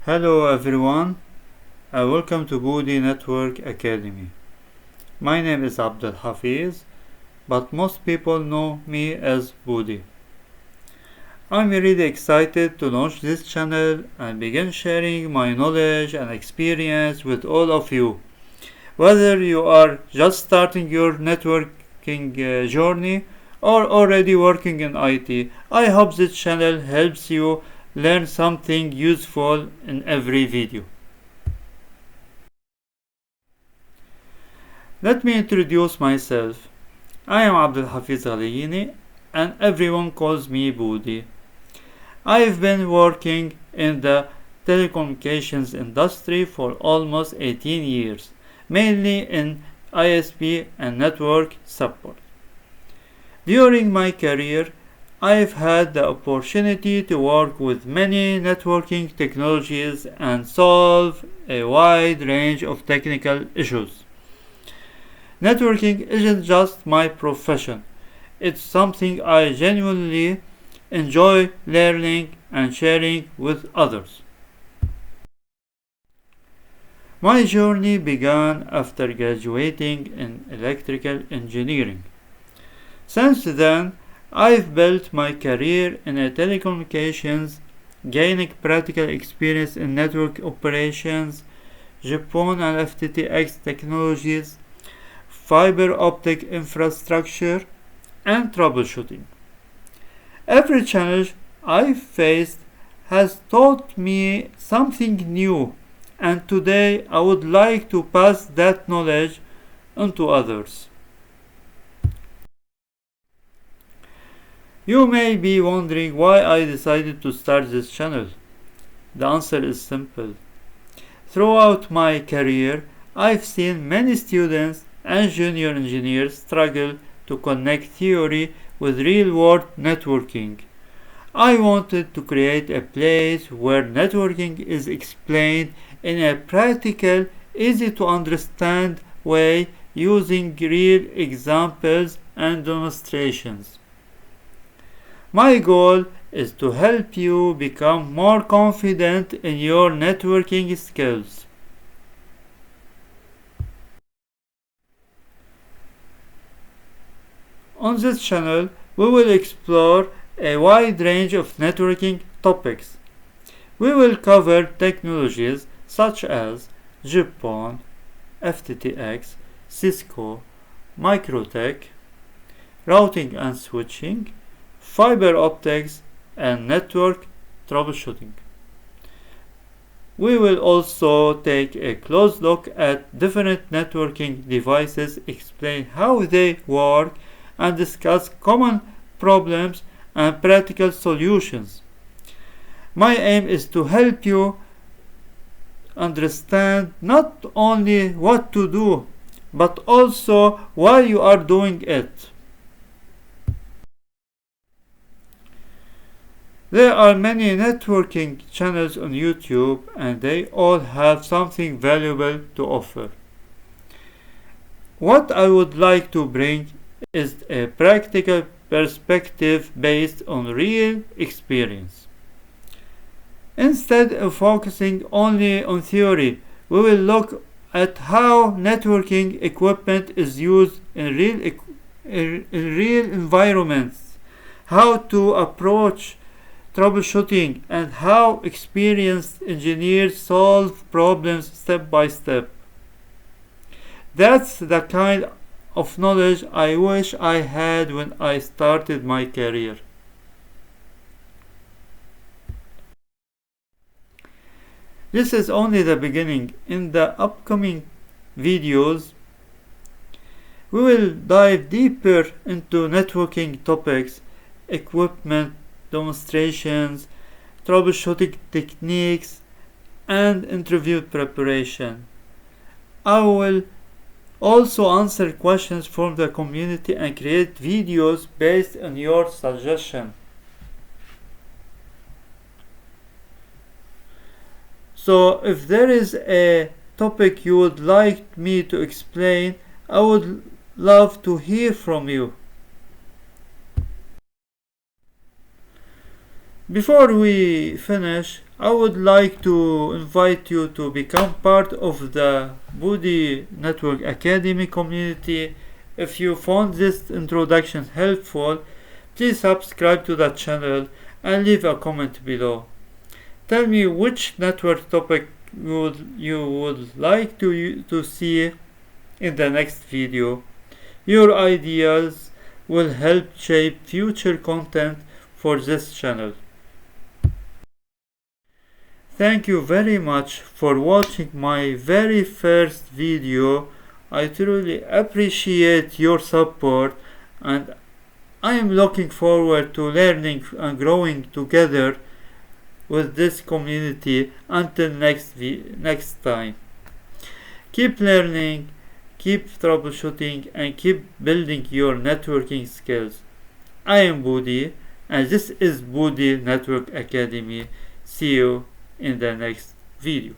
Hello everyone, welcome to Budi Network Academy. My name is Abdel Hafiz, but most people know me as Budi. I'm really excited to launch this channel and begin sharing my knowledge and experience with all of you. Whether you are just starting your networking journey or already working in IT, I hope this channel helps you learn something useful in every video. Let me introduce myself. I am Abdel Hafiz Ghaliyini and everyone calls me Budi. I've been working in the telecommunications industry for almost 18 years, mainly in ISP and network support. During my career, I've had the opportunity to work with many networking technologies and solve a wide range of technical issues. Networking isn't just my profession, it's something I genuinely enjoy learning and sharing with others. My journey began after graduating in electrical engineering. Since then, I've built my career in telecommunications, gaining practical experience in network operations, GPON and FTTx technologies, fiber optic infrastructure, and troubleshooting. Every challenge I've faced has taught me something new, and today I would like to pass that knowledge on to others. You may be wondering why I decided to start this channel. The answer is simple. Throughout my career, I've seen many students and junior engineers struggle to connect theory with real-world networking. I wanted to create a place where networking is explained in a practical, easy-to-understand way using real examples and demonstrations. My goal is to help you become more confident in your networking skills. On this channel, we will explore a wide range of networking topics. We will cover technologies such as GPON, FTTx, Cisco, Microtech, routing and switching, fiber optics, and network troubleshooting. We will also take a close look at different networking devices, explain how they work, and discuss common problems and practical solutions. My aim is to help you understand not only what to do, but also why you are doing it. There are many networking channels on YouTube and they all have something valuable to offer. What I would like to bring is a practical perspective based on real experience. Instead of focusing only on theory, we will look at how networking equipment is used in real environments, how to approach troubleshooting, and how experienced engineers solve problems step by step. That's the kind of knowledge I wish I had when I started my career. This is only the beginning. In the upcoming videos, we will dive deeper into networking topics, equipment demonstrations, troubleshooting techniques, and interview preparation. I will also answer questions from the community and create videos based on your suggestion. So if there is a topic you would like me to explain, I would love to hear from you. Before we finish, I would like to invite you to become part of the Budi Network Academy community. If you found this introduction helpful, please subscribe to the channel and leave a comment below. Tell me which network topic you would like to see in the next video. Your ideas will help shape future content for this channel. Thank you very much for watching my very first video. I truly appreciate your support, and I am looking forward to learning and growing together with this community. Until next time. Keep learning, keep troubleshooting, and keep building your networking skills. I am Budi, and this is Budi Network Academy. See you in the next video.